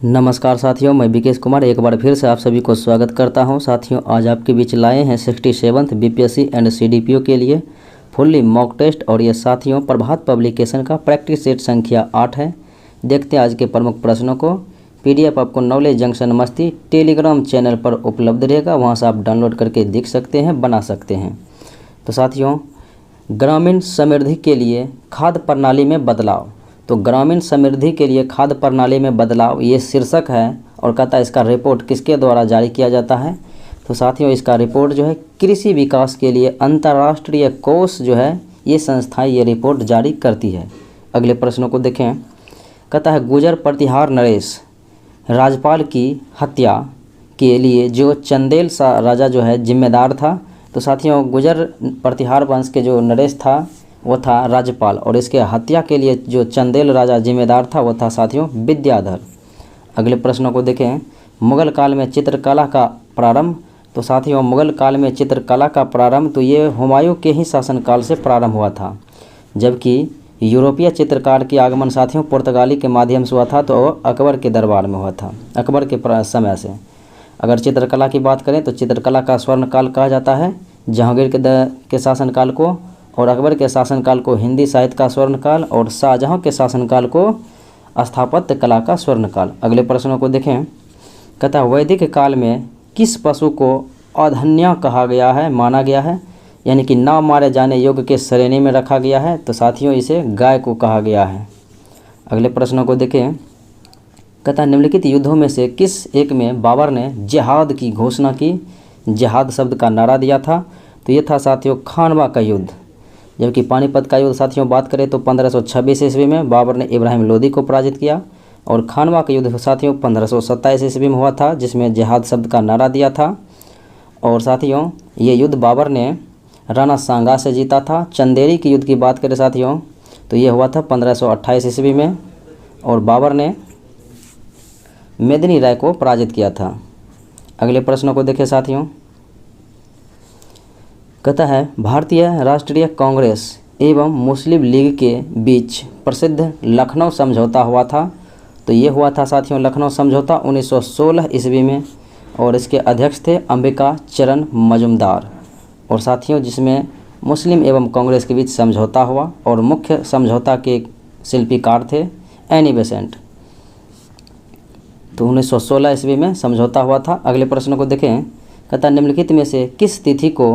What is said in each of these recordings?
नमस्कार साथियों, मैं विकेश कुमार एक बार फिर से आप सभी को स्वागत करता हूं। साथियों, आज आपके बीच लाए हैं 67th बीपीएससी एंड सीडीपीओ के लिए फुल्ली मॉक टेस्ट। और ये साथियों प्रभात पब्लिकेशन का प्रैक्टिस सेट संख्या 8 है। देखते हैं आज के प्रमुख प्रश्नों को। पीडीएफ आपको नॉलेज जंक्शन मस्ती टेलीग्राम चैनल पर उपलब्ध रहेगा, वहाँ से आप डाउनलोड करके देख सकते हैं, बना सकते हैं। तो साथियों, ग्रामीण समृद्धि के लिए खाद्य प्रणाली में बदलाव। तो ग्रामीण समृद्धि के लिए खाद्य प्रणाली में बदलाव, ये शीर्षक है और कहता है इसका रिपोर्ट किसके द्वारा जारी किया जाता है। तो साथियों, इसका रिपोर्ट जो है कृषि विकास के लिए अंतर्राष्ट्रीय कोष जो है ये संस्थाएं ये रिपोर्ट जारी करती है। अगले प्रश्नों को देखें। कहता है गुजर प्रतिहार नरेश राजपाल की हत्या के लिए जो चंदेल सा राजा जो है जिम्मेदार था। तो साथियों, गुजर प्रतिहार वंश के जो नरेश था वो था राज्यपाल, और इसके हत्या के लिए जो चंदेल राजा जिम्मेदार था वो था साथियों विद्याधर। अगले प्रश्नों को देखें। मुगल काल में चित्रकला का प्रारंभ। तो साथियों, मुगल काल में चित्रकला का प्रारंभ तो ये हुमायूं के ही शासनकाल से प्रारंभ हुआ था, जबकि यूरोपीय चित्रकार के आगमन साथियों पुर्तगाली के माध्यम से हुआ था, तो अकबर के दरबार में हुआ था, अकबर के समय से। अगर चित्रकला की बात करें तो चित्रकला का स्वर्णकाल कहा जाता है जहांगीर के शासनकाल को, और अकबर के शासनकाल को हिंदी साहित्य का स्वर्णकाल, और शाहजहां के शासनकाल को स्थापत्य कला का स्वर्णकाल। अगले प्रश्नों को देखें। कहता है वैदिक काल में किस पशु को अधन्य कहा गया है, माना गया है, यानी कि ना मारे जाने योग्य के श्रेणी में रखा गया है। तो साथियों, इसे गाय को कहा गया है। अगले प्रश्नों को देखें। कहता है निम्नलिखित युद्धों में से किस एक में बाबर ने जिहाद की घोषणा की, जिहाद शब्द का नारा दिया था। तो ये था साथियों खानवा का युद्ध। जबकि पानीपत का युद्ध साथियों बात करें तो 1526 ईस्वी में बाबर ने इब्राहिम लोदी को पराजित किया, और खानवा का युद्ध साथियों 1527 ईस्वी में हुआ था, जिसमें जिहाद शब्द का नारा दिया था। और साथियों, ये युद्ध बाबर ने राणा सांगा से जीता था। चंदेरी के युद्ध की बात करें साथियों तो ये हुआ था 1528 ईस्वी में, और बाबर ने मेदिनी राय को पराजित किया था। अगले प्रश्नों को देखें साथियों। कहता है भारतीय राष्ट्रीय कांग्रेस एवं मुस्लिम लीग के बीच प्रसिद्ध लखनऊ समझौता हुआ था। तो ये हुआ था साथियों लखनऊ समझौता 1916 ईस्वी में, और इसके अध्यक्ष थे अंबिका चरण मजुमदार। और साथियों, जिसमें मुस्लिम एवं कांग्रेस के बीच समझौता हुआ, और मुख्य समझौता के शिल्पीकार थे एनी बेसेंट। तो 1916 ईस्वी में समझौता हुआ था। अगले प्रश्न को देखें। कहता निम्नलिखित में से किस तिथि को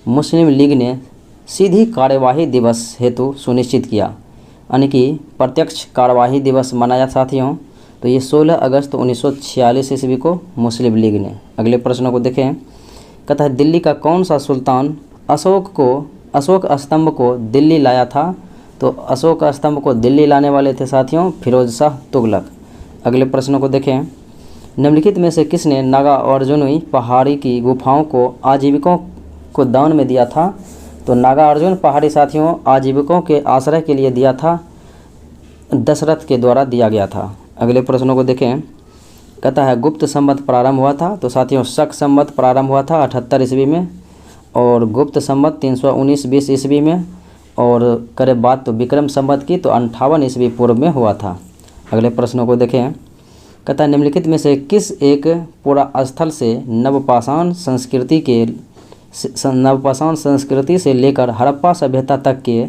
मुस्लिम लीग ने सीधी कार्यवाही दिवस हेतु सुनिश्चित किया, यानी कि प्रत्यक्ष कार्यवाही दिवस मनाया साथियों। तो ये 16 अगस्त 1946 ईस्वी को मुस्लिम लीग ने। अगले प्रश्नों को देखें। कहता है दिल्ली का कौन सा सुल्तान अशोक स्तंभ को दिल्ली लाया था। तो अशोक स्तंभ को दिल्ली लाने वाले थे साथियों फिरोज शाह तुगलक। अगले प्रश्नों को देखें। निम्नलिखित में से किसने नागा अर्जुनी पहाड़ी की गुफाओं को आजीविकों को दान में दिया था। तो नागा अर्जुन पहाड़ी साथियों आजीविकों के आश्रय के लिए दिया था, दशरथ के द्वारा दिया गया था। अगले प्रश्नों को देखें। कहता है गुप्त संवत प्रारंभ हुआ था। तो साथियों शक संवत प्रारंभ हुआ था 78 ईस्वी में, और गुप्त संवत 319-20 ईस्वी में, और करे बात तो विक्रम संवत की तो 58 ईस्वी पूर्व में हुआ था। अगले प्रश्नों को देखें। कहता है निम्नलिखित में से किस एक पुरा स्थल से नवपाषाण संस्कृति से लेकर हड़प्पा सभ्यता तक के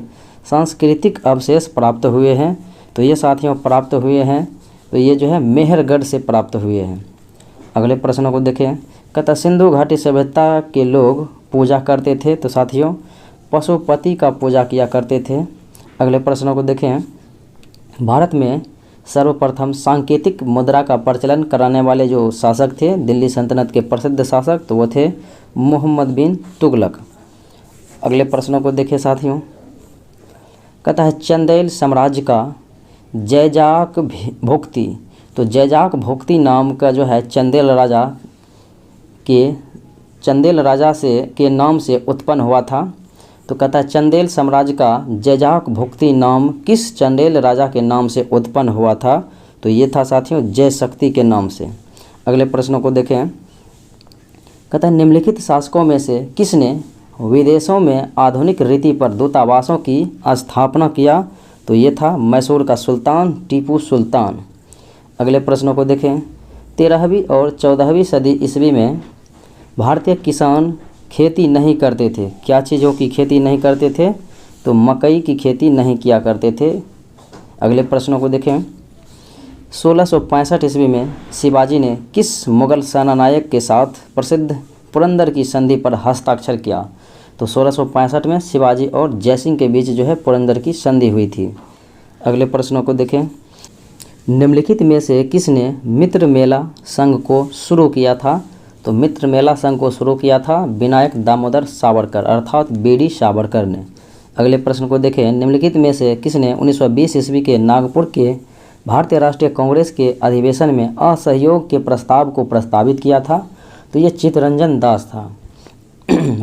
सांस्कृतिक अवशेष प्राप्त हुए हैं। तो ये साथियों प्राप्त हुए हैं, तो ये जो है मेहरगढ़ से प्राप्त हुए हैं। अगले प्रश्नों को देखें। कहता सिंधु घाटी सभ्यता के लोग पूजा करते थे। तो साथियों पशुपति का पूजा किया करते थे। अगले प्रश्नों को देखें। भारत में सर्वप्रथम सांकेतिक मुद्रा का प्रचलन कराने वाले जो शासक थे दिल्ली सल्तनत के प्रसिद्ध शासक, तो वो थे मोहम्मद बिन तुगलक। अगले प्रश्नों को देखें साथियों। कहता है चंदेल साम्राज्य का जैजाक भोक्ति। तो जैजाक भोक्ति नाम का जो है चंदेल राजा के नाम से उत्पन्न हुआ था। तो कहता है चंदेल साम्राज्य का जैजाक भोक्ति नाम किस चंदेल राजा के नाम से उत्पन्न हुआ था। तो ये था साथियों जय शक्ति के नाम से। अगले प्रश्नों को देखें। कहता है निम्नलिखित शासकों में से किसने विदेशों में आधुनिक रीति पर दूतावासों की स्थापना किया। तो ये था मैसूर का सुल्तान टीपू सुल्तान। अगले प्रश्नों को देखें। 13वीं और 14वीं सदी ईस्वी में भारतीय किसान खेती नहीं करते थे। क्या चीज़ों की खेती नहीं करते थे? तो मकई की खेती नहीं किया करते थे। अगले प्रश्नों को देखें। 1665 ईस्वी में शिवाजी ने किस मुगल सेनानायक के साथ प्रसिद्ध पुरंदर की संधि पर हस्ताक्षर किया? तो 1665 में शिवाजी और जयसिंह के बीच जो है पुरंदर की संधि हुई थी। अगले प्रश्नों को देखें। निम्नलिखित में से किसने मित्र मेला संघ को शुरू किया था? तो मित्र मेला संघ को शुरू किया था विनायक दामोदर सावरकर अर्थात बीडी सावरकर ने। अगले प्रश्न को देखें। निम्नलिखित में से किसने 1920 ईस्वी के नागपुर के भारतीय राष्ट्रीय कांग्रेस के अधिवेशन में असहयोग के प्रस्ताव को प्रस्तावित किया था? तो ये चित्तरंजन दास था।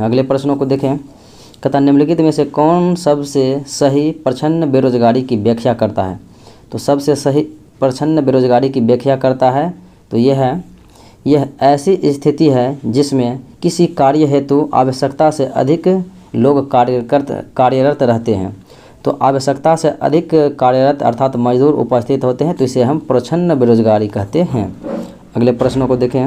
अगले प्रश्नों को देखें। कहता निम्नलिखित में से कौन सबसे सही प्रच्छन्न बेरोजगारी की व्याख्या करता है? तो सबसे सही प्रच्छन्न बेरोजगारी की व्याख्या करता है तो यह ऐसी स्थिति है जिसमें किसी कार्य हेतु आवश्यकता से अधिक लोग कार्यरत रहते हैं। तो आवश्यकता से अधिक कार्यरत अर्थात मजदूर उपस्थित होते हैं, तो इसे हम प्रच्छन्न बेरोजगारी कहते हैं। अगले प्रश्नों को देखें।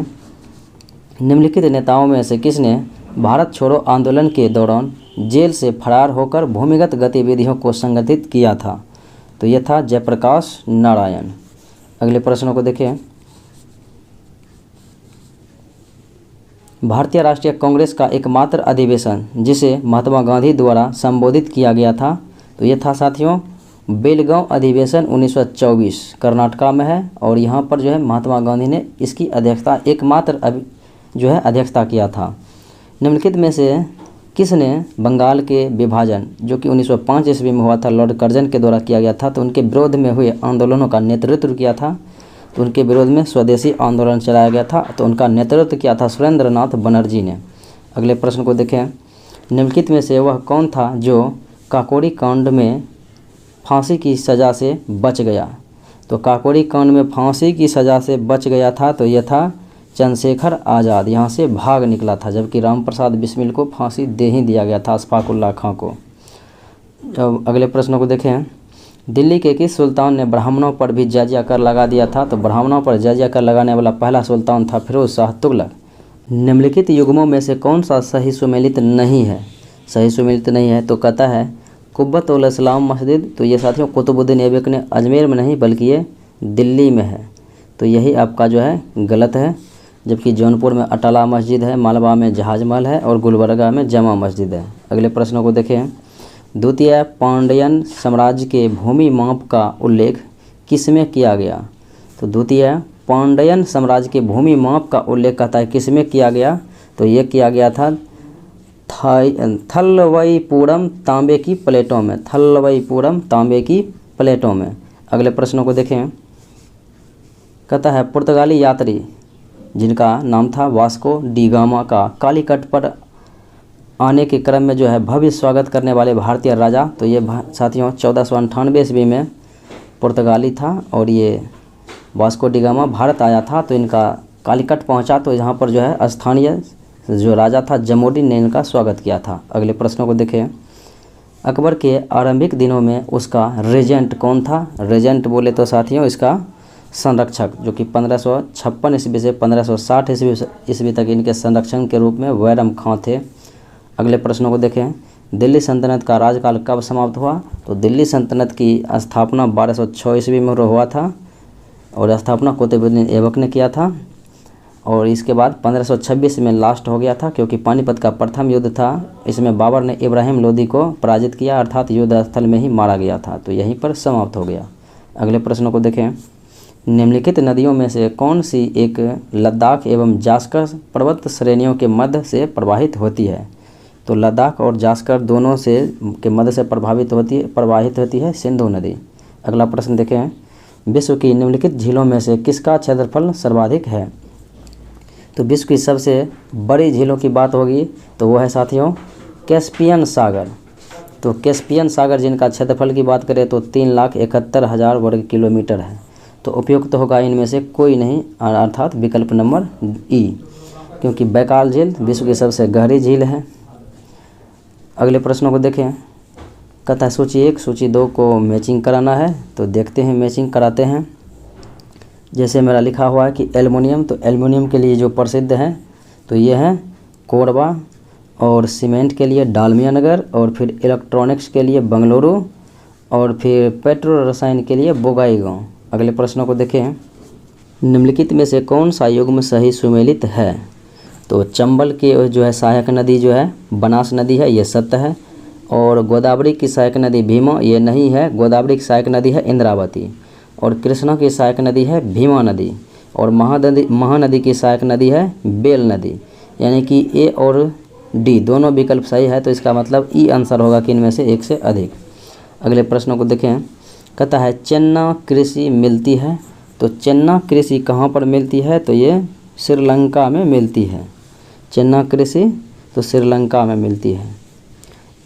निम्नलिखित नेताओं में से किसने भारत छोड़ो आंदोलन के दौरान जेल से फरार होकर भूमिगत गतिविधियों को संगठित किया था? तो यह था जयप्रकाश नारायण। अगले प्रश्नों को देखें। भारतीय राष्ट्रीय कांग्रेस का एकमात्र अधिवेशन जिसे महात्मा गांधी द्वारा संबोधित किया गया था, तो यह था साथियों बेलगांव अधिवेशन 1924 कर्नाटका में है। और यहाँ पर जो है महात्मा गांधी ने इसकी अध्यक्षता अध्यक्षता किया था। निम्नलिखित में से किसने बंगाल के विभाजन जो कि 1905 ईस्वी में हुआ था लॉर्ड कर्जन के द्वारा किया गया था, तो उनके विरोध में हुए आंदोलनों का नेतृत्व किया था? तो उनके विरोध में स्वदेशी आंदोलन चलाया गया था, तो उनका नेतृत्व किया था सुरेंद्रनाथ बनर्जी ने। अगले प्रश्न को देखें। निम्नलिखित में से वह कौन था जो काकोरी कांड में फांसी की सज़ा से बच गया? तो काकोरी कांड में फांसी की सज़ा से बच गया था तो यह था चंद्रशेखर आज़ाद। यहाँ से भाग निकला था, जबकि रामप्रसाद बिस्मिल को फांसी दे ही दिया गया था, अशफाकुल्लाह खां को। अब अगले प्रश्नों को देखें। दिल्ली के किस सुल्तान ने ब्राह्मणों पर भी जजिया कर लगा दिया था? तो ब्राह्मणों पर जजिया कर लगाने वाला पहला सुल्तान था फिरोज शाह तुगलक। निम्नलिखित युग्मों में से कौन सा सही सुमेलित नहीं है? सही सुमेलित नहीं है तो कहता है कुब्बत उल इस्लाम मस्जिद। तो ये साथियों कुतुबुद्दीन ऐबक ने अजमेर में नहीं बल्कि ये दिल्ली में है, तो यही आपका जो है गलत है। जबकि जौनपुर में अटाला मस्जिद है, मालवा में जहाज महल है और गुलबर्गा में जमा मस्जिद है। अगले प्रश्नों को देखें। द्वितीय पांड्यन साम्राज्य के भूमि माप का उल्लेख किसमें किया गया? तो द्वितीय पांड्यन साम्राज्य के भूमि माप का उल्लेख कहता है किसमें किया गया? तो ये किया गया था थलवईपुरम तांबे की प्लेटों में, थलवईपुरम तांबे की प्लेटों में। अगले प्रश्नों को देखें। कहता है पुर्तगाली यात्री जिनका नाम था वास्को डी गामा का कालीकट पर आने के क्रम में जो है भव्य स्वागत करने वाले भारतीय राजा, तो ये साथियों 1498 ईस्वी में पुर्तगाली था और ये वास्को डी गामा भारत आया था। तो इनका कालीकट पहुंचा तो यहाँ पर जो है स्थानीय जो राजा था जमोदीन ने इनका स्वागत किया था। अगले प्रश्नों को देखें। अकबर के आरंभिक दिनों में उसका रेजेंट कौन था? रेजेंट बोले तो साथियों इसका संरक्षक, जो कि 1556 ईस्वी से 1560 ईस्वी तक इनके संरक्षण के रूप में वैरम खां थे। अगले प्रश्नों को देखें। दिल्ली सल्तनत का राजकाल कब समाप्त हुआ? तो दिल्ली सल्तनत की स्थापना 1206 ईस्वी में हुआ था और स्थापना कुतुबुद्दीन ऐबक ने किया था। और इसके बाद 1526 में लास्ट हो गया था, क्योंकि पानीपत का प्रथम युद्ध था, इसमें बाबर ने इब्राहिम लोदी को पराजित किया, अर्थात युद्ध स्थल में ही मारा गया था, तो यहीं पर समाप्त हो गया। अगले प्रश्नों को देखें। निम्नलिखित नदियों में से कौन सी एक लद्दाख एवं जास्कर पर्वत श्रेणियों के मध्य से प्रवाहित होती है? तो लद्दाख और जास्कर दोनों से के मध्य से प्रवाहित होती है सिंधु नदी। अगला प्रश्न देखें। विश्व की निम्नलिखित झीलों में से किसका क्षेत्रफल सर्वाधिक है? तो विश्व की सबसे बड़ी झीलों की बात होगी तो वो है साथियों कैस्पियन सागर। तो कैस्पियन सागर जिनका क्षेत्रफल की बात करें तो 3,71,000 वर्ग किलोमीटर है। तो उपयुक्त होगा इनमें से कोई नहीं, अर्थात विकल्प नंबर ई, क्योंकि बैकाल झील विश्व की सबसे गहरी झील है। अगले प्रश्नों को देखें। कहता है सूची 1 सूची 2 को मैचिंग कराना है, तो देखते हैं मैचिंग कराते हैं। जैसे मेरा लिखा हुआ है कि एल्युमिनियम, तो एल्युमिनियम के लिए जो प्रसिद्ध है तो ये है कोरबा, और सीमेंट के लिए डालमिया नगर, और फिर इलेक्ट्रॉनिक्स के लिए बंगलुरु, और फिर पेट्रो रसायन के लिए बोगाईगांव। अगले प्रश्नों को देखें। निम्नलिखित में से कौन सा युग्म सही सुमेलित है? तो चंबल की जो है सहायक नदी जो है बनास नदी है, ये सत्य है। और गोदावरी की सहायक नदी भीमा, ये नहीं है। गोदावरी की सहायक नदी है इंद्रावती। और कृष्णा की सहायक नदी है भीमा नदी। और महानदी की सहायक नदी है बेल नदी। यानी कि ए और डी दोनों विकल्प सही है, तो इसका मतलब ई आंसर होगा कि इनमें से एक से अधिक। अगले प्रश्नों को देखें। कहता है चेन्नई कृषि मिलती है, तो चेन्नई कृषि कहाँ पर मिलती है? तो ये श्रीलंका में मिलती है। चेन्नई कृषि तो श्रीलंका में मिलती है।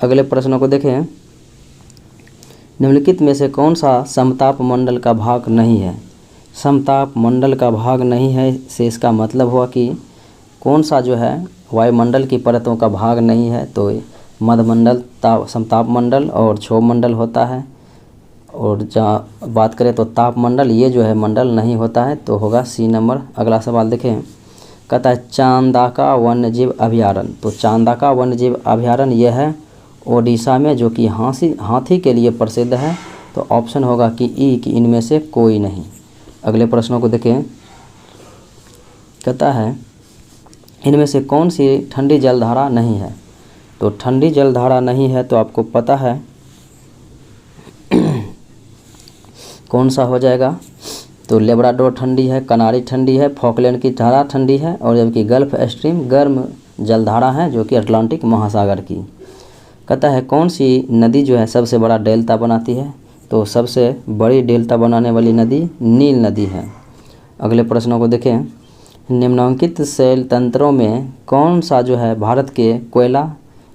अगले प्रश्नों को देखें। निम्नलिखित में से कौन सा समताप मंडल का भाग नहीं है? समताप मंडल का भाग नहीं है से इसका मतलब हुआ कि कौन सा जो है वायुमंडल की परतों का भाग नहीं है? तो मध्यमंडल, समताप मंडल और क्षोभ मंडल होता है। और जहाँ बात करें तो तापमंडल, ये जो है मंडल नहीं होता है, तो होगा सी नंबर। अगला सवाल देखें। कहता है चांदाका वन्यजीव अभयारण्य, तो चांदाका वन्यजीव अभयारण्य यह है ओडिशा में, जो कि हाथी के लिए प्रसिद्ध है। तो ऑप्शन होगा कि ई, कि इनमें से कोई नहीं। अगले प्रश्नों को देखें। कहता है इनमें से कौन सी ठंडी जलधारा नहीं है? तो ठंडी जलधारा नहीं है तो आपको पता है कौन सा हो जाएगा? तो लेब्राडोर ठंडी है, कनारी ठंडी है, फॉकलैंड की धारा ठंडी है, और जबकि गल्फ स्ट्रीम गर्म जलधारा है जो कि अटलांटिक महासागर की। कहता है कौन सी नदी जो है सबसे बड़ा डेल्टा बनाती है? तो सबसे बड़ी डेल्टा बनाने वाली नदी नील नदी है। अगले प्रश्नों को देखें। निम्नलिखित शैल तंत्रों में कौन सा जो है भारत के कोयला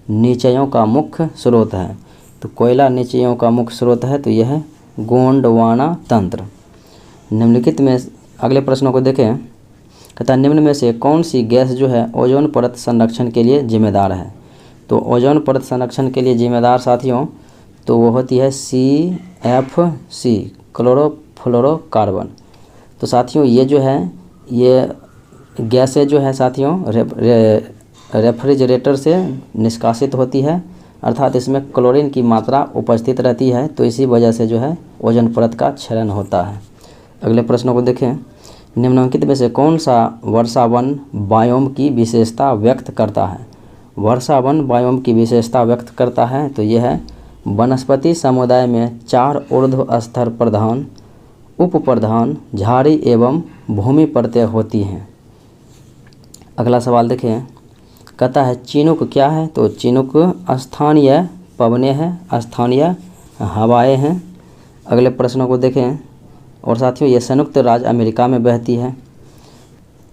निचयों का मुख्य स्रोत है? तो कोयला निचयों का मुख्य स्रोत है तो यह है गोंडवाना तंत्र। निम्नलिखित में अगले प्रश्नों को देखें। कहता है निम्न में से कौन सी गैस जो है ओजोन परत संरक्षण के लिए जिम्मेदार है? तो ओजोन परत संरक्षण के लिए जिम्मेदार साथियों तो वो होती है CFC, क्लोरोफ्लोरोकार्बन। तो साथियों ये जो है ये गैसें जो है साथियों रेफ्रिजरेटर से निष्कासित होती है, अर्थात इसमें क्लोरीन की मात्रा उपस्थित रहती है, तो इसी वजह से जो है ओजोन परत का क्षरण होता है। अगले प्रश्नों को देखें। निम्नलिखित में से कौन सा वर्षावन बायोम की विशेषता व्यक्त करता है? वर्षावन बायोम की विशेषता व्यक्त करता है तो यह है वनस्पति समुदाय में 4 ऊर्ध्व स्तर प्रधान, उप प्रधान, झाड़ी एवं भूमि परतें होती हैं। अगला सवाल देखें। कहता है चिनुक क्या है? तो चिनुक स्थानीय पवनें हैं, स्थानीय हवाएं हैं। अगले प्रश्नों को देखें। और साथियों ये संयुक्त राज्य अमेरिका में बहती है।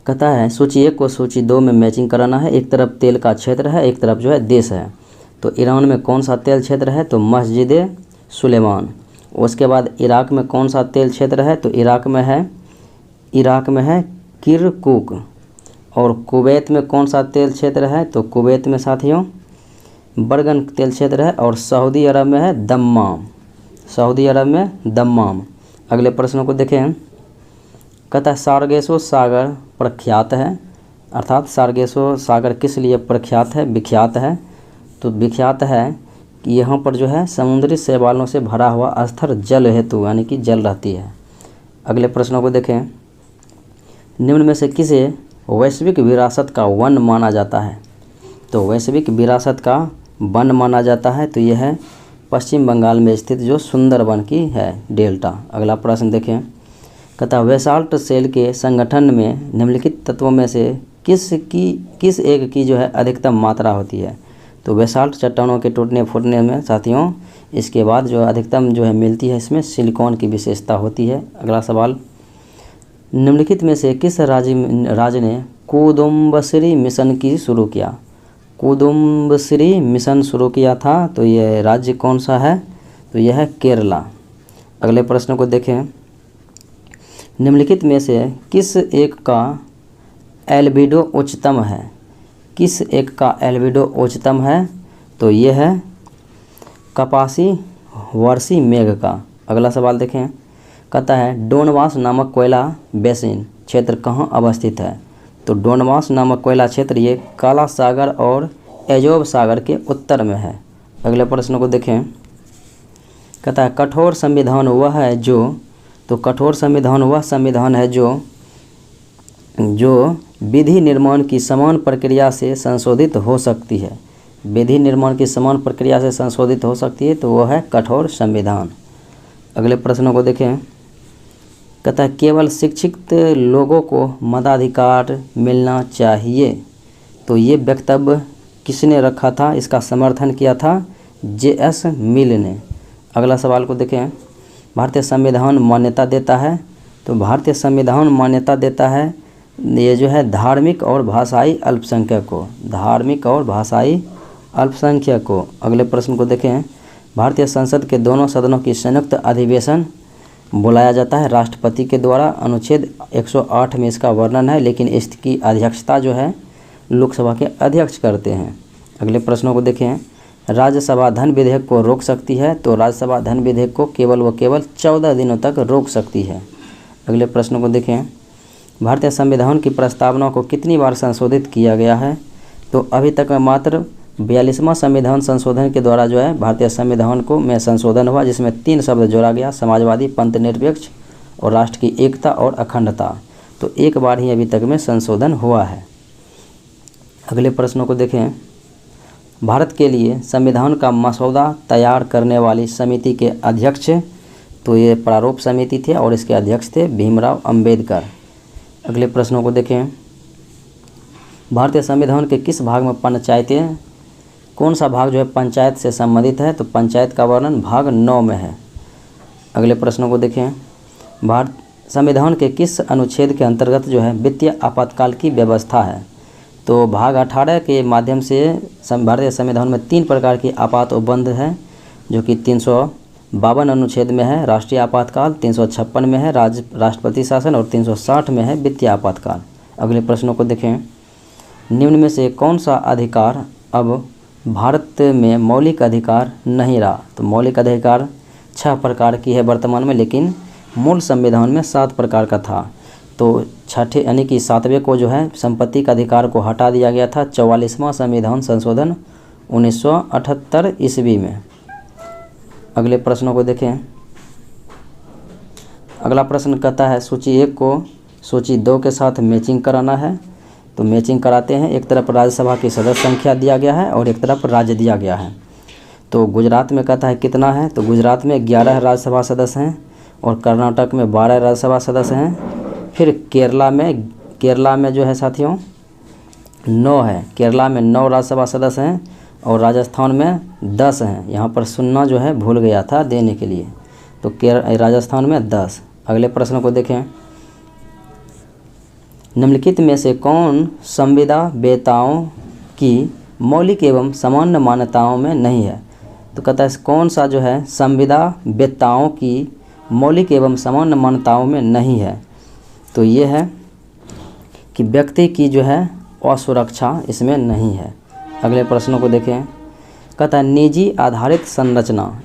कहता है सूची 1 को सूची 2 में मैचिंग कराना है। एक तरफ तेल का क्षेत्र है, एक तरफ जो है देश है। तो ईरान में कौन सा तेल क्षेत्र है? तो मस्जिद सुलेमान। उसके बाद इराक में कौन सा तेल क्षेत्र है? तो इराक में है किरकुक। और कुवैत में कौन सा तेल क्षेत्र है? तो कुवैत में साथियों बर्गन तेल क्षेत्र है। और सऊदी अरब में है दम्माम, सऊदी अरब में दम्माम। अगले प्रश्नों को देखें। कहता है सारगेसो सागर प्रख्यात है, अर्थात सारगेसो सागर किस लिए प्रख्यात है, विख्यात है? तो विख्यात है कि यहाँ पर जो है समुद्री शैवालों से भरा हुआ स्तर जल हेतु यानी कि जल रहती है। अगले प्रश्नों को देखें। निम्न में से किसे वैश्विक विरासत का वन माना जाता है? तो वैश्विक विरासत का वन माना जाता है तो यह है पश्चिम बंगाल में स्थित जो सुंदरबन की है डेल्टा। अगला प्रश्न देखें। कहता है बेसाल्ट सेल के संगठन में निम्नलिखित तत्वों में से किस एक की जो है अधिकतम मात्रा होती है? तो बेसाल्ट चट्टानों के टूटने फूटने में साथियों इसके बाद जो अधिकतम जो है मिलती है इसमें सिलिकॉन की विशेषता होती है। अगला सवाल। निम्नलिखित में से किस राज्य ने कुदुम्बश्री मिशन की शुरू किया? कुदुम्बश्री मिशन शुरू किया था तो यह राज्य कौन सा है? तो यह है केरला। अगले प्रश्न को देखें। निम्नलिखित में से किस एक का एल्बिडो उच्चतम है? किस एक का एल्बिडो उच्चतम है? तो यह है कपासी वर्षी मेघ का। अगला सवाल देखें। कहता है डोनवास नामक कोयला बेसिन क्षेत्र कहाँ अवस्थित है। तो डोनवास नामक कोयला क्षेत्र ये काला सागर और एजोब सागर के उत्तर में है। अगले प्रश्न को देखें। कहता है कठोर संविधान वह है जो, तो कठोर संविधान वह संविधान है जो विधि निर्माण की समान प्रक्रिया से संशोधित हो सकती है। विधि निर्माण की समान प्रक्रिया से संशोधित हो सकती है, तो वह है कठोर संविधान। अगले प्रश्नों को देखें। कहता है केवल शिक्षित लोगों को मताधिकार मिलना चाहिए। तो ये वक्तव्य किसने रखा था, इसका समर्थन किया था जे.एस. मिल ने। अगला सवाल को देखें। भारतीय संविधान मान्यता देता है, तो भारतीय संविधान मान्यता देता है ये जो है धार्मिक और भाषाई अल्पसंख्यक को, धार्मिक और भाषाई अल्पसंख्यक को। अगले प्रश्न को देखें। भारतीय संसद के दोनों सदनों की संयुक्त अधिवेशन बुलाया जाता है राष्ट्रपति के द्वारा। अनुच्छेद 108 में इसका वर्णन है, लेकिन इसकी अध्यक्षता जो है लोकसभा के अध्यक्ष करते हैं। अगले प्रश्नों को देखें। राज्यसभा धन विधेयक को रोक सकती है, तो राज्यसभा धन विधेयक को केवल 14 दिनों तक रोक सकती है। अगले प्रश्नों को देखें। भारतीय संविधान की प्रस्तावना को कितनी बार संशोधित किया गया है। तो अभी तक मात्र 42वां संविधान संशोधन के द्वारा जो है भारतीय संविधान को में संशोधन हुआ, जिसमें 3 शब्द जोड़ा गया, समाजवादी, पंथ निरपेक्ष और राष्ट्र की एकता और अखंडता। तो एक बार ही अभी तक में संशोधन हुआ है। अगले प्रश्नों को देखें। भारत के लिए संविधान का मसौदा तैयार करने वाली समिति के अध्यक्ष, तो ये प्रारूप समिति थे और इसके अध्यक्ष थे भीमराव अंबेडकर। अगले प्रश्नों को देखें। भारतीय संविधान के किस भाग में पंचायतें, कौन सा भाग जो है पंचायत से संबंधित है। तो पंचायत का वर्णन भाग 9 में है। अगले प्रश्नों को देखें। भारत संविधान के किस अनुच्छेद के अंतर्गत जो है वित्तीय आपातकाल की व्यवस्था है। तो भाग 18 के माध्यम से भारतीय संविधान में 3 प्रकार की आपात उपबंध है, जो कि 352 अनुच्छेद में है राष्ट्रीय आपातकाल, 356 में है राष्ट्रपति शासन और 360 में है वित्तीय आपातकाल। अगले प्रश्नों को देखें। निम्न में से कौन सा अधिकार अब भारत में मौलिक अधिकार नहीं रहा। तो मौलिक अधिकार 6 प्रकार की है वर्तमान में, लेकिन मूल संविधान में 7 प्रकार का था। तो छठे यानी कि 7वें को जो है संपत्ति का अधिकार को हटा दिया गया था 44वां संविधान संशोधन 1978 ईस्वी में। अगले प्रश्नों को देखें। अगला प्रश्न कहता है सूची 1 को सूची 2 के साथ मैचिंग कराना है। तो मैचिंग कराते हैं। एक तरफ राज्यसभा की सदस्य संख्या दिया गया है और एक तरफ राज्य दिया गया है। तो गुजरात में कहता है कितना है। तो गुजरात में 11 राज्यसभा सदस्य हैं और कर्नाटक में 12 राज्यसभा सदस्य हैं। फिर केरला में जो है साथियों 9 है। केरला में 9 राज्यसभा सदस्य हैं और राजस्थान में 10 हैं। यहाँ पर सुनना जो है भूल गया था देने के लिए। तो राजस्थान में 10। अगले प्रश्न को देखें। निम्नलिखित में से कौन संविदा वेताओं की मौलिक एवं सामान्य मान्यताओं में नहीं है। तो कहता है कौन सा जो है संविदा वेताओं की मौलिक एवं सामान्य मान्यताओं में नहीं है। तो ये है कि व्यक्ति की जो है असुरक्षा इसमें नहीं है। अगले प्रश्नों को देखें। कहता है निजी आधारित संरचना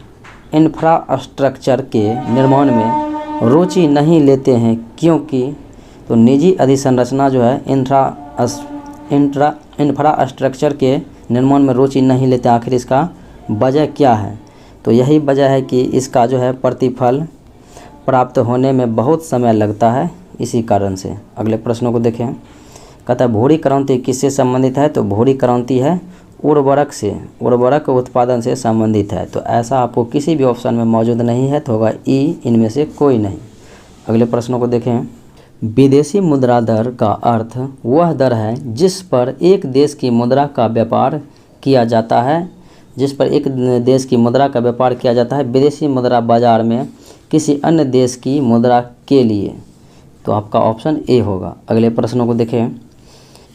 इंफ्रास्ट्रक्चर के निर्माण में रुचि नहीं लेते हैं क्योंकि। तो निजी अधिसंरचना जो है इंफ्रास्ट्रक्चर के निर्माण में रुचि नहीं लेते, आखिर इसका वजह क्या है। तो यही वजह है कि इसका जो है प्रतिफल प्राप्त होने में बहुत समय लगता है, इसी कारण से। अगले प्रश्नों को देखें। कहता है भूरी क्रांति किससे संबंधित है। तो भूरी क्रांति है उर्वरक से, उर्वरक उत्पादन से संबंधित है। तो ऐसा आपको किसी भी ऑप्शन में मौजूद नहीं है, तो होगा ई, इनमें से कोई नहीं। अगले प्रश्नों को देखें। विदेशी मुद्रा दर का अर्थ वह दर है जिस पर एक देश की मुद्रा का व्यापार किया जाता है, जिस पर एक देश की मुद्रा का व्यापार किया जाता है विदेशी मुद्रा बाजार में किसी अन्य देश की मुद्रा के लिए। तो आपका ऑप्शन ए होगा। अगले प्रश्नों को देखें।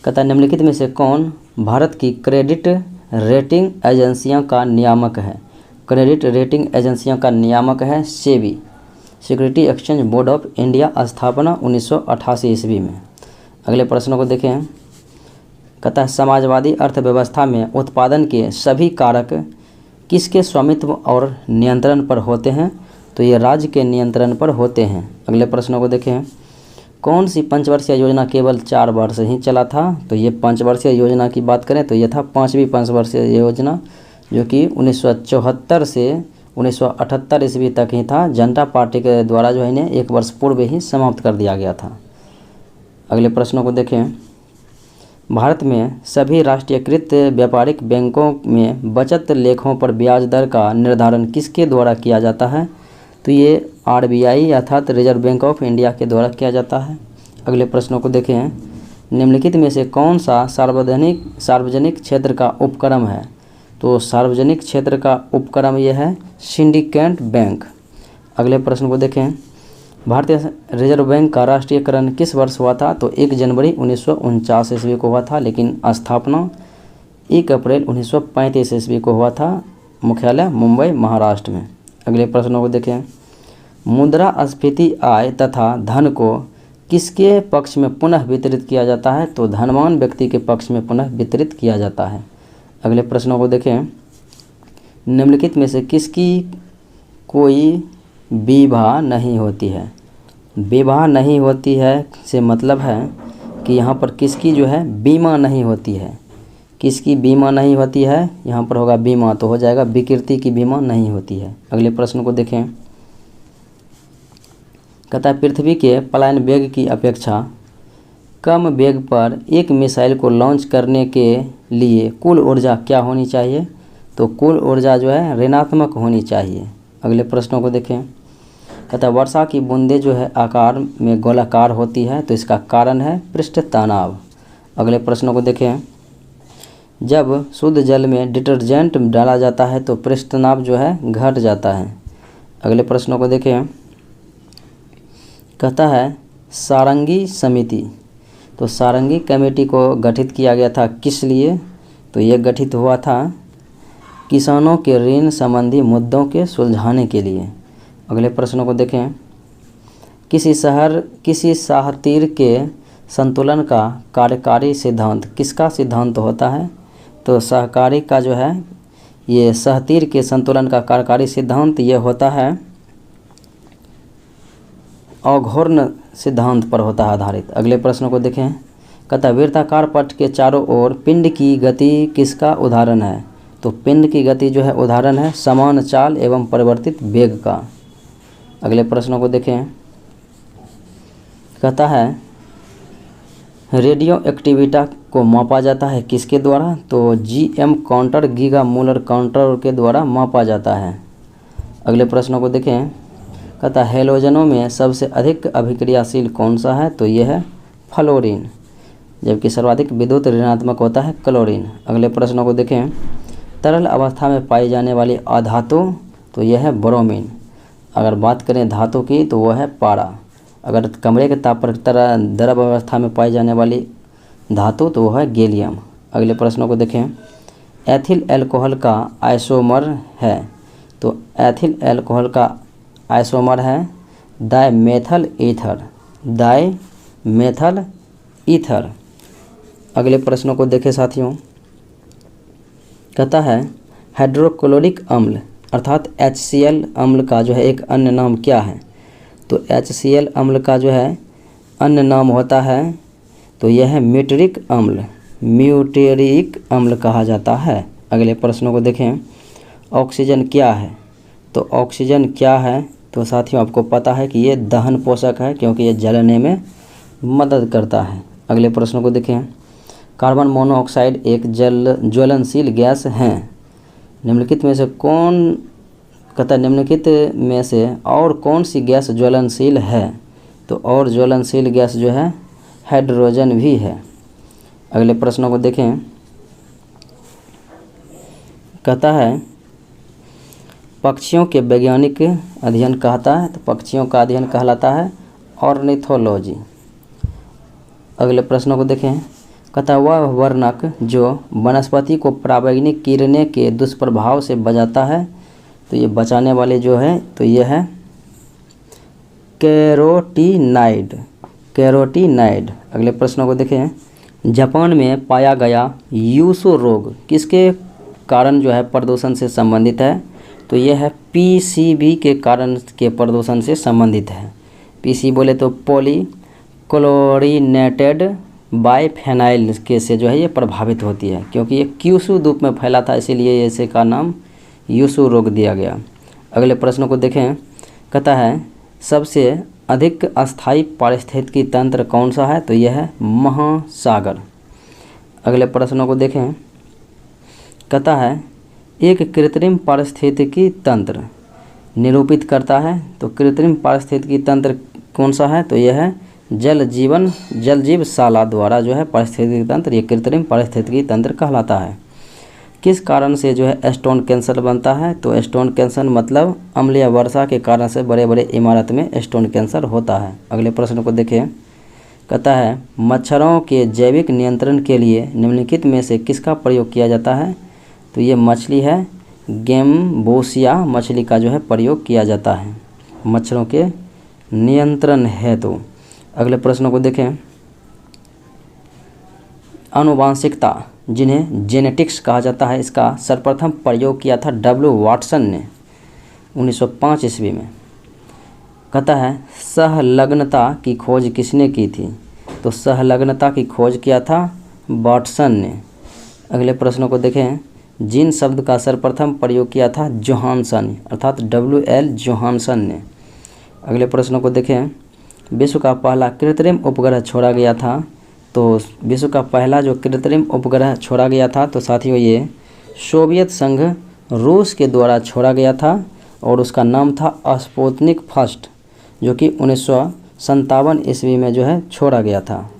कहता है निम्नलिखित में से कौन भारत की क्रेडिट रेटिंग एजेंसियों का नियामक है। क्रेडिट रेटिंग एजेंसियों का नियामक है SEBI, security exchange board of India, स्थापना 1988 ईस्वी में। अगले प्रश्नों को देखें। कहता है समाजवादी अर्थव्यवस्था में उत्पादन के सभी कारक किसके स्वामित्व और नियंत्रण पर होते हैं। तो ये राज्य के नियंत्रण पर होते हैं। अगले प्रश्नों को देखें, कौन सी पंचवर्षीय योजना केवल 4 वर्ष ही चला था? तो ये पंचवर्षीय योजना की बात करें तो ये था 5वीं पंचवर्षीय योजना, जो कि 1974 से 1978 ईस्वी तक ही था। जनता पार्टी के द्वारा जो है इन्हें 1 वर्ष पूर्व ही समाप्त कर दिया गया था। अगले प्रश्नों को देखें, भारत में सभी राष्ट्रीयकृत व्यापारिक बैंकों में बचत लेखों पर ब्याज दर का निर्धारण किसके द्वारा किया जाता है? तो ये RBI अर्थात रिजर्व बैंक ऑफ इंडिया के द्वारा किया जाता है। अगले प्रश्नों को देखें, निम्नलिखित में से कौन सा सार्वजनिक क्षेत्र का उपक्रम है? तो सार्वजनिक क्षेत्र का उपक्रम यह है सिंडिकेट बैंक। अगले प्रश्न को देखें, भारतीय रिजर्व बैंक का राष्ट्रीयकरण किस वर्ष हुआ था? तो 1 जनवरी 1949 ईस्वी को हुआ था, लेकिन स्थापना 1 अप्रैल 1935 ईस्वी को हुआ था। मुख्यालय मुंबई महाराष्ट्र में। अगले प्रश्नों को देखें, मुद्रास्फीति आय तथा धन को किसके पक्ष में पुनः वितरित किया जाता है? तो धनवान व्यक्ति के पक्ष में पुनः वितरित किया जाता है। अगले प्रश्नों को देखें, निम्नलिखित में से किसकी कोई विवाह नहीं होती है? विवाह नहीं होती है से मतलब है कि यहाँ पर किसकी जो है बीमा नहीं होती है। किसकी बीमा नहीं होती है? यहाँ पर होगा बीमा, तो हो जाएगा विकृति की बीमा नहीं होती है। अगले प्रश्न को देखें, कहता है पृथ्वी के पलायन वेग की अपेक्षा कम वेग पर एक मिसाइल को लॉन्च करने के लिए कुल ऊर्जा क्या होनी चाहिए? तो कुल ऊर्जा जो है ऋणात्मक होनी चाहिए। अगले प्रश्नों को देखें, कहता है वर्षा की बूंदें जो है आकार में गोलाकार होती है, तो इसका कारण है पृष्ठ तनाव। अगले प्रश्नों को देखें, जब शुद्ध जल में डिटर्जेंट डाला जाता है तो पृष्ठ तनाव जो है घट जाता है। अगले प्रश्नों को देखें, कहता है सारंगी समिति, तो सारंगी कमेटी को गठित किया गया था किस लिए? तो यह गठित हुआ था किसानों के ऋण संबंधी मुद्दों के सुलझाने के लिए। अगले प्रश्नों को देखें, किसी शाहतीर के संतुलन का कार्यकारी सिद्धांत किसका सिद्धांत होता है? तो सहकारी का जो है ये शाहतीर के संतुलन का कार्यकारी सिद्धांत ये होता है औघोर्न सिद्धांत पर होता है आधारित। अगले प्रश्नों को देखें, कहता वृत्ताकार पट के चारों ओर पिंड की गति किसका उदाहरण है? तो पिंड की गति जो है उदाहरण है समान चाल एवं परिवर्तित वेग का। अगले प्रश्नों को देखें, कहता है रेडियो एक्टिविटी को मापा जाता है किसके द्वारा? तो GM counter giga Muller counter के द्वारा मापा जाता है। अगले प्रश्नों को देखें, कहता हैलोजनों में सबसे अधिक अभिक्रियाशील कौन सा है? तो यह है फ्लोरीन, जबकि सर्वाधिक विद्युत ऋणात्मक होता है क्लोरीन। अगले प्रश्नों को देखें, तरल अवस्था में पाई जाने वाली अधातु, तो यह है ब्रोमीन। अगर बात करें धातु की तो वह है पारा। अगर कमरे के ताप पर द्रव अवस्था में पाई जाने वाली धातु तो वह है गैलियम। अगले प्रश्नों को देखें, एथिल अल्कोहल का आइसोमर है? तो एथिल अल्कोहल का आइसोमर है डाइमेथल ईथर। अगले प्रश्नों को देखें साथियों, कहता है हाइड्रोक्लोरिक अम्ल अर्थात HCl अम्ल का जो है एक अन्य नाम क्या है? तो HCl अम्ल का जो है अन्य नाम होता है तो यह है म्यूटेरिक अम्ल कहा जाता है। अगले प्रश्नों को देखें, ऑक्सीजन क्या है? तो ऑक्सीजन क्या है? तो साथियों आपको पता है कि ये दहन पोषक है क्योंकि ये जलने में मदद करता है। अगले प्रश्नों को देखें, कार्बन मोनोऑक्साइड एक ज्वलनशील गैस है। निम्नलिखित में से निम्नलिखित में से और कौन सी गैस ज्वलनशील है? तो और ज्वलनशील गैस जो है हाइड्रोजन भी है। अगले प्रश्नों को देखें, कहता है पक्षियों के वैज्ञानिक अध्ययन कहता है, तो पक्षियों का अध्ययन कहलाता है ऑर्निथोलॉजी। अगले प्रश्नों को देखें, कहता वह वर्णक जो वनस्पति को पराबैंगनी किरणें के दुष्प्रभाव से बचाता है, तो ये बचाने वाले जो है तो ये है कैरोटीनाइड। अगले प्रश्नों को देखें, जापान में पाया गया यूसो रोग किसके कारण जो है प्रदूषण से संबंधित है? तो यह है पीसीबी के कारण के प्रदूषण से संबंधित है। पीसी बोले तो पॉली क्लोरीनेटेड बाइफेनाइल के से जो है ये प्रभावित होती है, क्योंकि ये क्यूसू धूप में फैला था, इसीलिए इसे का नाम यूसू रोग दिया गया। अगले प्रश्न को देखें, कहता है सबसे अधिक अस्थायी पारिस्थितिकी तंत्र कौन सा है, तो यह है महासागर। अगले प्रश्नों को देखें, कहता है एक कृत्रिम पारिस्थितिकी तंत्र निरूपित करता है, तो कृत्रिम पारिस्थितिकी तंत्र कौन सा है, तो यह है जल जीवशाला द्वारा जो है पारिस्थितिकी तंत्र, ये कृत्रिम पारिस्थितिकी तंत्र कहलाता है। किस कारण से जो है स्टोन कैंसर बनता है, तो स्टोन कैंसर मतलब अम्लीय वर्षा के कारण से बड़े बड़े इमारत में स्टोन कैंसर होता है। अगले प्रश्न को देखें, कहता है मच्छरों के जैविक नियंत्रण के लिए निम्नलिखित में से किसका प्रयोग किया जाता है, तो ये मछली है गैम्बोसिया मछली का जो है प्रयोग किया जाता है मच्छरों के नियंत्रण हेतु। अगले प्रश्नों को देखें, आनुवांशिकता जिन्हें जेनेटिक्स कहा जाता है, इसका सर्वप्रथम प्रयोग किया था डब्ल्यू वाटसन ने 1905 ईस्वी में। कहता है सहलग्नता की खोज किसने की थी, तो सहलग्नता की खोज किया था वाटसन ने। अगले प्रश्नों को देखें, जीन शब्द का सर्वप्रथम प्रयोग किया था जोहानसन अर्थात WL जोहानसन ने। अगले प्रश्नों को देखें, विश्व का पहला कृत्रिम उपग्रह छोड़ा गया था, तो विश्व का पहला जो कृत्रिम उपग्रह छोड़ा गया था, तो साथियों ये सोवियत संघ रूस के द्वारा छोड़ा गया था और उसका नाम था स्पुतनिक फर्स्ट, जो कि 1957 ईस्वी में जो है छोड़ा गया था।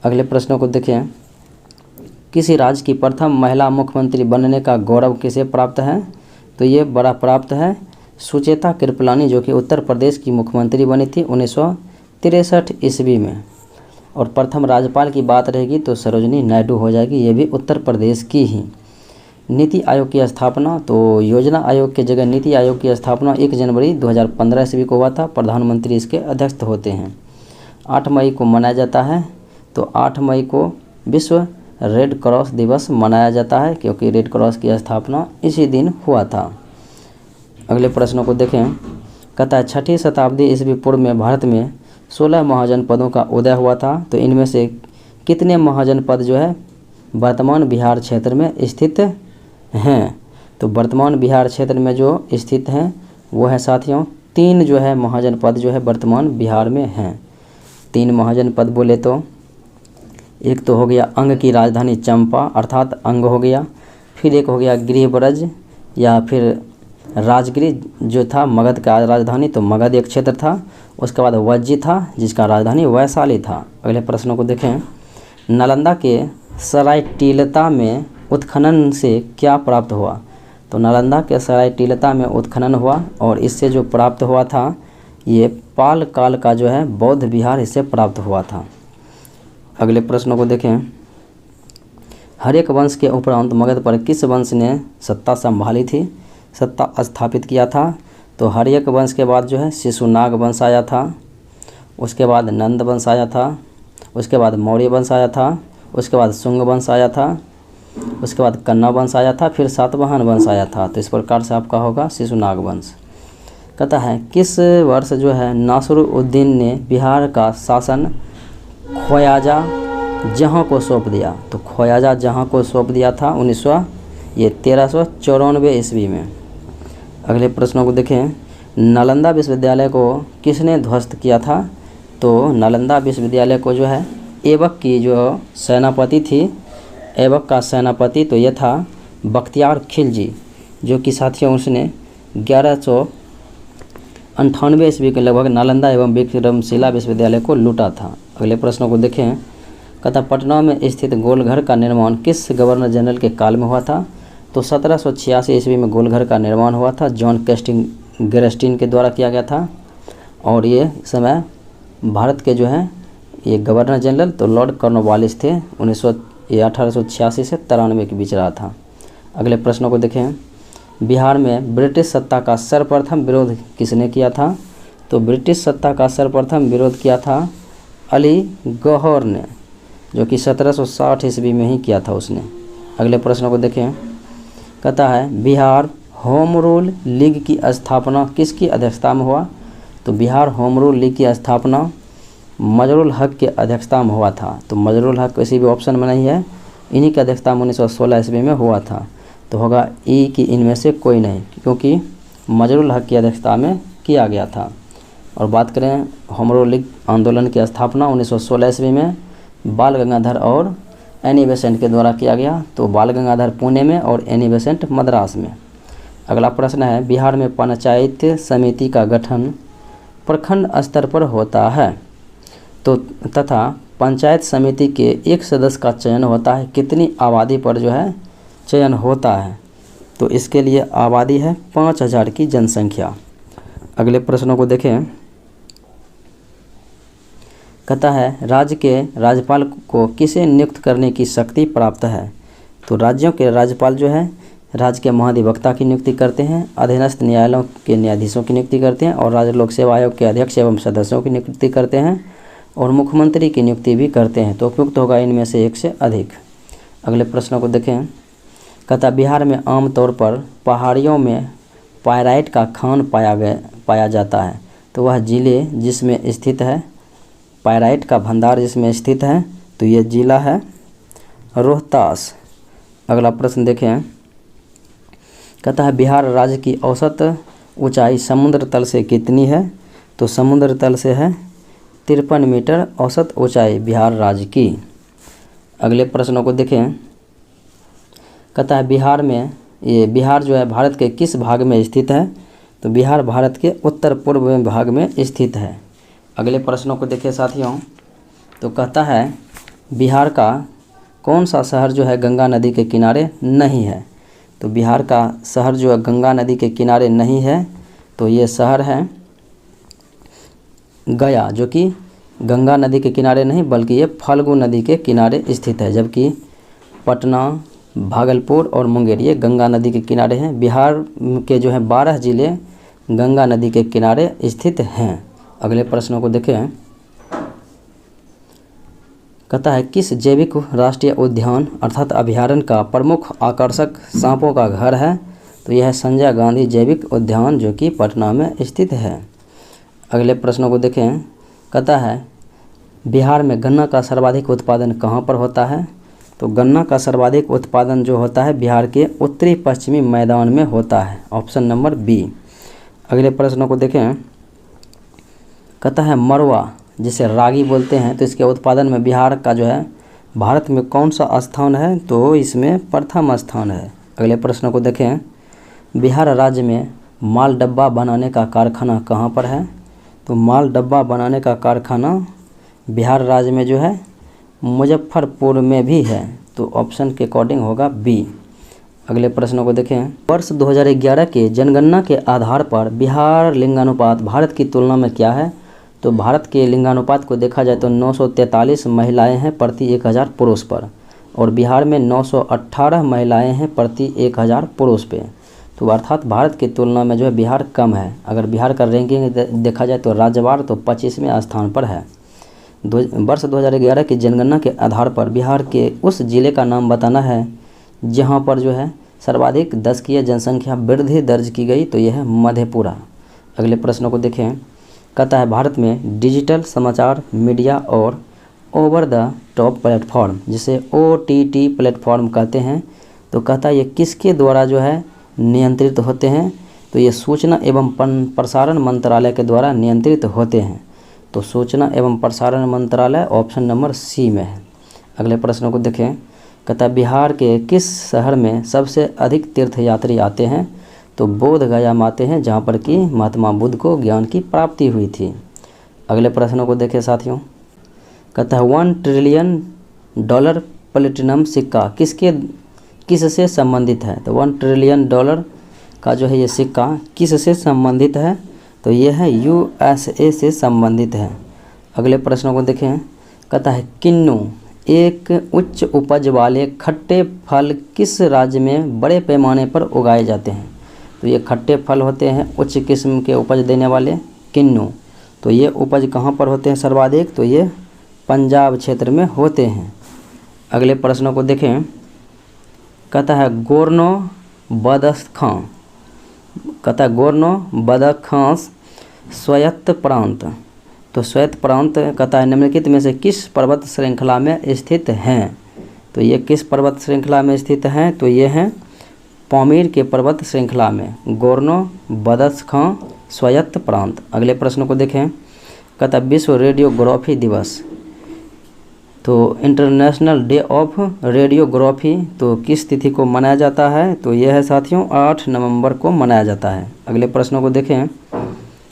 अगले प्रश्नों को देखें, किसी राज्य की प्रथम महिला मुख्यमंत्री बनने का गौरव किसे प्राप्त है, तो ये बड़ा प्राप्त है सुचेता कृपलानी, जो कि उत्तर प्रदेश की मुख्यमंत्री बनी थी 1963 ईस्वी में। और प्रथम राज्यपाल की बात रहेगी तो सरोजनी नायडू हो जाएगी, ये भी उत्तर प्रदेश की ही। नीति आयोग की स्थापना, तो योजना आयोग के जगह नीति आयोग की स्थापना 1 जनवरी 2015 ईस्वी को हुआ था। प्रधानमंत्री इसके अध्यक्ष होते हैं। 8 मई को मनाया जाता है, तो 8 मई को विश्व रेड क्रॉस दिवस मनाया जाता है, क्योंकि रेड क्रॉस की स्थापना इसी दिन हुआ था। अगले प्रश्नों को देखें, कहता है 6वीं शताब्दी ईस्वी पूर्व में भारत में 16 महाजनपदों का उदय हुआ था, तो इनमें से कितने महाजनपद जो है वर्तमान बिहार क्षेत्र में स्थित हैं, तो वर्तमान बिहार क्षेत्र में जो स्थित हैं वो है साथियों 3 जो है महाजनपद जो है वर्तमान बिहार में हैं। 3 महाजनपद बोले तो एक तो हो गया अंग की राजधानी चंपा अर्थात अंग हो गया, फिर एक हो गया गृहब्रज या फिर राजगृह जो था मगध का राजधानी, तो मगध एक क्षेत्र था। उसके बाद वज्जी था जिसका राजधानी वैशाली था। अगले प्रश्नों को देखें, नालंदा के सरायटीलता में उत्खनन से क्या प्राप्त हुआ, तो नालंदा के सरायटीलता में उत्खनन हुआ और इससे जो प्राप्त हुआ था ये पाल काल का जो है बौद्ध विहार इससे प्राप्त हुआ था। अगले प्रश्नों को देखें, हर्यक वंश के उपरांत मगध पर किस वंश ने सत्ता संभाली थी, सत्ता स्थापित किया था, तो हर्यक वंश के बाद जो है शिशुनाग वंश आया था, उसके बाद नंद वंश आया था, उसके बाद मौर्य वंश आया था, उसके बाद शुंग वंश आया था, उसके बाद कन्ना वंश आया था, फिर सातवाहन वंश आया था। तो इस प्रकार से आपका होगा शिशुनाग वंश। कहता है किस वर्ष जो है नासिरुद्दीन ने बिहार का शासन ख्वाजा जहाँ को सौंप दिया, तो ख्वाजा जहाँ को सौंप दिया था 1394 ईस्वी में। अगले प्रश्नों को देखें, नालंदा विश्वविद्यालय को किसने ध्वस्त किया था, तो नालंदा विश्वविद्यालय को जो है ऐबक की जो सेनापति थी, ऐबक का सेनापति तो ये था बख्तियार खिलजी, जो कि साथियों उसने 1198 ईस्वी के लगभग नालंदा एवं विक्रमशिला विश्वविद्यालय को लूटा था। अगले प्रश्नों को देखें, कहता पटना में स्थित गोलघर का निर्माण किस गवर्नर जनरल के काल में हुआ था, तो 1786 ईस्वी में गोलघर का निर्माण हुआ था, जॉन गेस्टिन के द्वारा किया गया था। और ये समय भारत के जो है ये गवर्नर जनरल तो लॉर्ड कॉर्नवालिस थे, 1886 से 93 के बीच रहा था। अगले प्रश्नों को देखें, बिहार में ब्रिटिश सत्ता का सर्वप्रथम विरोध किसने किया था, तो ब्रिटिश सत्ता का सर्वप्रथम विरोध किया था अली गौहर ने, जो कि 1760 ईस्वी में ही किया था उसने। अगले प्रश्नों को देखें, कहता है बिहार होम रूल लीग की स्थापना किसकी अध्यक्षता में हुआ? तो बिहार होम रूल लीग की स्थापना मजरुल हक के अध्यक्षता में हुआ था। तो मजरुल हक किसी भी ऑप्शन में नहीं है, इन्हीं की अध्यक्षता में 1916 ईस्वी में हुआ था। तो होगा ई कि इनमें से कोई नहीं, क्योंकि मजरुल हक की अध्यक्षता में किया गया था। और बात करें होम रूल लीग आंदोलन की स्थापना 1916 ईस्वी में बाल गंगाधर और एनी बेसेंट के द्वारा किया गया। तो बाल गंगाधर पुणे में और एनी बेसेंट मद्रास में। अगला प्रश्न है, बिहार में पंचायत समिति का गठन प्रखंड स्तर पर होता है तो तथा पंचायत समिति के एक सदस्य का चयन होता है कितनी आबादी पर जो है चयन होता है? तो इसके लिए आबादी है 5000 की जनसंख्या। अगले प्रश्नों को देखें। कहता है राज्य के राज्यपाल को किसे नियुक्त करने की शक्ति प्राप्त है? तो राज्यों के राज्यपाल जो है राज्य के महाधिवक्ता की नियुक्ति करते हैं, अधीनस्थ न्यायालयों के न्यायाधीशों की नियुक्ति करते हैं और राज्य लोक सेवा आयोग के अध्यक्ष एवं सदस्यों की नियुक्ति करते हैं और मुख्यमंत्री की नियुक्ति भी करते हैं। तो उपयुक्त होगा इनमें से एक से अधिक। अगले प्रश्नों को देखें। कहता बिहार में आमतौर पर पहाड़ियों में पायराइट का खान पाया जाता है। तो वह जिले जिसमें स्थित है, पायराइट का भंडार जिसमें स्थित है, तो ये जिला है रोहतास। अगला प्रश्न देखें। कहता है बिहार राज्य की औसत ऊंचाई समुद्र तल से कितनी है? तो समुद्र तल से है 53 मीटर औसत ऊंचाई बिहार राज्य की। अगले प्रश्नों को देखें। कहता है बिहार जो है भारत के किस भाग में स्थित है? तो बिहार भारत के उत्तर पूर्व भाग में स्थित है। अगले प्रश्नों को देखें साथियों। तो कहता है बिहार का कौन सा शहर जो है गंगा नदी के किनारे नहीं है? तो बिहार का शहर जो है गंगा नदी के किनारे नहीं है, तो ये शहर है गया, जो कि गंगा नदी के किनारे नहीं बल्कि ये फल्गु नदी के किनारे स्थित है। जबकि पटना, भागलपुर और मुंगेर ये गंगा नदी के किनारे हैं। बिहार के जो है 12 जिले गंगा नदी के किनारे स्थित हैं। अगले प्रश्नों को देखें। कहता है किस जैविक राष्ट्रीय उद्यान अर्थात अभयारण्य का प्रमुख आकर्षक सांपों का घर है? तो यह है संजय गांधी जैविक उद्यान, जो कि पटना में स्थित है। अगले प्रश्नों को देखें। कहता है बिहार में गन्ना का सर्वाधिक उत्पादन कहाँ पर होता है? तो गन्ना का सर्वाधिक उत्पादन जो होता है बिहार के उत्तरी पश्चिमी मैदान में होता है। Option number B. अगले प्रश्नों को देखें। कहता है मरवा जिसे रागी बोलते हैं, तो इसके उत्पादन में बिहार का जो है भारत में कौन सा स्थान है? तो इसमें प्रथम स्थान है। अगले प्रश्नों को देखें। बिहार राज्य में माल डब्बा बनाने का कारखाना कहाँ पर है? तो माल डब्बा बनाने का कारखाना बिहार राज्य में जो है मुजफ्फरपुर में भी है। तो ऑप्शन के अकॉर्डिंग होगा बी। अगले प्रश्नों को देखें। वर्ष 2011 के जनगणना के आधार पर बिहार लिंगानुपात भारत की तुलना में क्या है? तो भारत के लिंगानुपात को देखा जाए तो 943 महिलाएं हैं प्रति 1000 पुरुष पर और बिहार में 918 महिलाएं हैं प्रति 1000 पुरुष पे। तो अर्थात भारत की तुलना में जो है बिहार कम है। अगर बिहार का रैंकिंग देखा जाए तो राज्यवार तो 25वें स्थान पर है। वर्ष 2011 की जनगणना के आधार पर बिहार के उस जिले का नाम बताना है जहां पर जो है सर्वाधिक दशकीय जनसंख्या वृद्धि दर्ज की गई, तो यह है मधेपुरा। अगले प्रश्नों को देखें। कहता है भारत में डिजिटल समाचार मीडिया और ओवर द टॉप प्लेटफॉर्म जिसे OTT प्लेटफॉर्म कहते हैं, तो कहता है ये किसके द्वारा जो है नियंत्रित होते हैं? तो ये सूचना एवं प्रसारण मंत्रालय के द्वारा नियंत्रित होते हैं। तो सूचना एवं प्रसारण मंत्रालय ऑप्शन नंबर सी में है। अगले प्रश्नों को देखें। कहता है बिहार के किस शहर में सबसे अधिक तीर्थयात्री आते हैं? तो बोध गया में आते हैं, जहाँ पर कि महात्मा बुद्ध को ज्ञान की प्राप्ति हुई थी। अगले प्रश्नों को देखें साथियों। कहता है $1 ट्रिलियन प्लेटिनम सिक्का किससे संबंधित है? तो $1 ट्रिलियन का जो है ये सिक्का किससे संबंधित है? तो ये है USA से संबंधित है। अगले प्रश्नों को देखें। कहता है किन्नू एक उच्च उपज वाले खट्टे फल किस राज्य में बड़े पैमाने पर उगाए जाते हैं? तो ये खट्टे फल होते हैं उच्च किस्म के उपज देने वाले किन्नू। तो ये उपज कहाँ पर होते हैं सर्वाधिक? तो ये पंजाब क्षेत्र में होते हैं। अगले प्रश्नों को देखें। कहता है गोर्नो बदख्शां कहता है गोर्नो बदख्शां स्वायत्त प्रांत। तो स्वायत्त प्रांत कहता है निम्नलिखित में से किस पर्वत श्रृंखला में स्थित हैं। तो ये किस पर्वत श्रृंखला में स्थित हैं, तो ये हैं पामीर के पर्वत श्रृंखला में, गोर्नो बदख्शां स्वायत्त प्रांत। अगले प्रश्न को देखें। कहता है विश्व रेडियोग्राफी दिवस, तो इंटरनेशनल डे ऑफ रेडियोग्राफी तो किस तिथि को मनाया जाता है, तो यह है साथियों 8 नवंबर को मनाया जाता है। अगले प्रश्नों को देखें।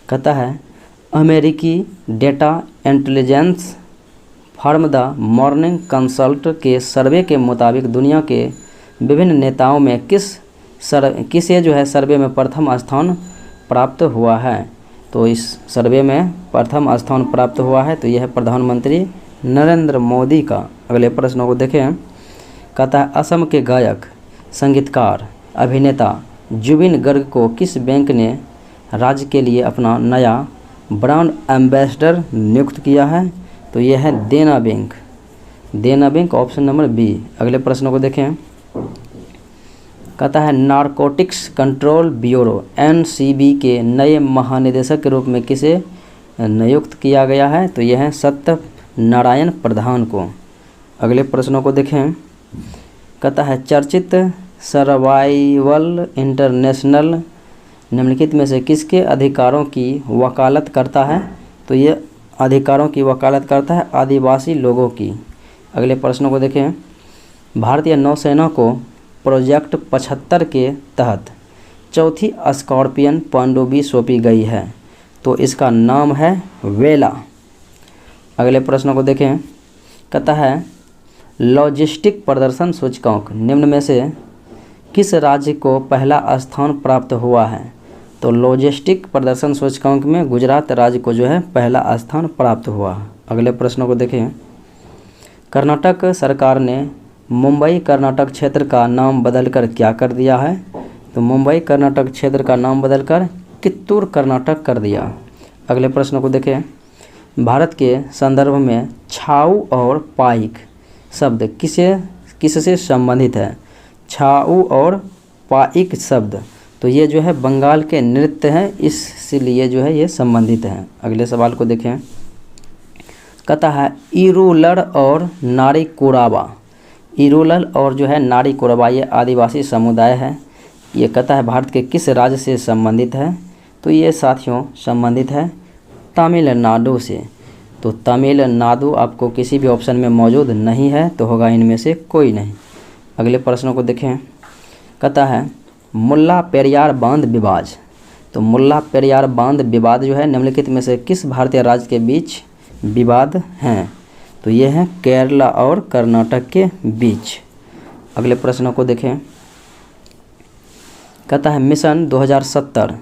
कहता है अमेरिकी data intelligence firm the morning consult के सर्वे के मुताबिक दुनिया के विभिन्न नेताओं में किसे जो है सर्वे में प्रथम स्थान प्राप्त हुआ है। तो इस सर्वे में प्रथम स्थान प्राप्त हुआ है, तो यह है प्रधानमंत्री नरेंद्र मोदी का। अगले प्रश्नों को देखें। कहता है असम के गायक, संगीतकार, अभिनेता जुबिन गर्ग को किस बैंक ने राज्य के लिए अपना नया ब्रांड एम्बेसडर नियुक्त किया है, तो यह है देना बैंक। देना बैंक ऑप्शन नंबर बी। अगले प्रश्नों को देखें। कहता है नारकोटिक्स कंट्रोल ब्यूरो NCB के नए महानिदेशक के रूप में किसे नियुक्त किया गया है, तो यह है सत्यनारायण प्रधान को। अगले प्रश्नों को देखें। कहता है चर्चित सर्वाइवल इंटरनेशनल निम्नलिखित में से किसके अधिकारों की वकालत करता है, तो ये अधिकारों की वकालत करता है आदिवासी लोगों की। अगले प्रश्नों को देखें। भारतीय नौसेना को प्रोजेक्ट 75 के तहत चौथी स्कॉर्पियन पनडुब्बी सौंपी गई है, तो इसका नाम है वेला। अगले प्रश्नों को देखें। कहता है लॉजिस्टिक प्रदर्शन सूचकांक निम्न में से किस राज्य को पहला स्थान प्राप्त हुआ है, तो लॉजिस्टिक प्रदर्शन सूचकांक में गुजरात राज्य को जो है पहला स्थान प्राप्त हुआ। अगले प्रश्नों को देखें। कर्नाटक सरकार ने मुंबई कर्नाटक क्षेत्र का नाम बदलकर क्या कर दिया है, तो मुंबई कर्नाटक क्षेत्र का नाम बदलकर कित्तूर कर्नाटक कर दिया। अगले प्रश्न को देखें। भारत के संदर्भ में छाऊ और पाइक शब्द किससे संबंधित है, छाऊ और पाइक शब्द, तो ये जो है बंगाल के नृत्य हैं, इसलिए जो है ये संबंधित हैं। अगले सवाल को देखें। कहता है इरुलर और नारी कुराबा, इरुलर और जो है नारी कुराबा ये आदिवासी समुदाय है। ये कहता है भारत के किस राज्य से संबंधित है, तो ये साथियों संबंधित है तमिलनाडु से। तो तमिलनाडु आपको किसी भी ऑप्शन में मौजूद नहीं है, तो होगा इनमें से कोई नहीं। अगले प्रश्नों को देखें। कहता है मुल्ला पेरियार बांध विवाद, तो मुल्ला पेरियार बांध विवाद जो है निम्नलिखित में से किस भारतीय राज्य के बीच विवाद हैं, तो ये है केरला और कर्नाटक के बीच। अगले प्रश्नों को देखें। कहता है मिशन 2070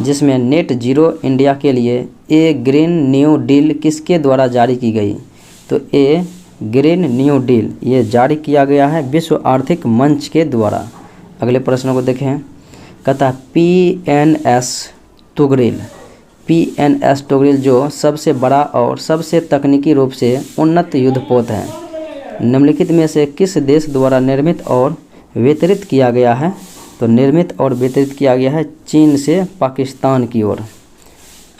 जिसमें नेट जीरो इंडिया के लिए ए ग्रीन न्यू डील किसके द्वारा जारी की गई, तो ए ग्रीन न्यू डील ये जारी किया गया है विश्व आर्थिक मंच के द्वारा। अगले प्रश्नों को देखें। कहता है PNS तुगरिल जो सबसे बड़ा और सबसे तकनीकी रूप से उन्नत युद्धपोत है, निम्नलिखित में से किस देश द्वारा निर्मित और वितरित किया गया है, तो निर्मित और वितरित किया गया है चीन से पाकिस्तान की ओर।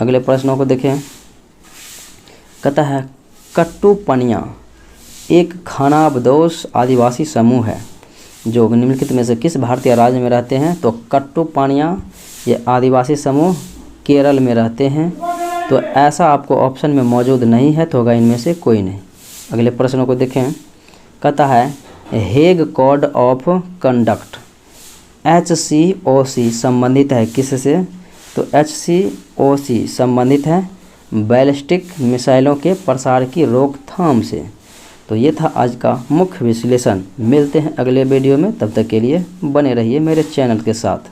अगले प्रश्नों को देखें। कहता है कट्टुपनिया एक खानाबदोश आदिवासी समूह है जो निम्नलिखित में से किस भारतीय राज्य में रहते हैं, तो कट्टुपनिया ये आदिवासी समूह केरल में रहते हैं। तो ऐसा आपको ऑप्शन में मौजूद नहीं है, तो होगा इनमें से कोई नहीं। अगले प्रश्नों को देखें। कहता है Hague code of conduct HCOC संबंधित है किससे, तो HCOC संबंधित है बैलिस्टिक मिसाइलों के प्रसार की रोकथाम से। तो ये था आज का मुख्य विश्लेषण। मिलते हैं अगले वीडियो में, तब तक के लिए बने रहिए मेरे चैनल के साथ।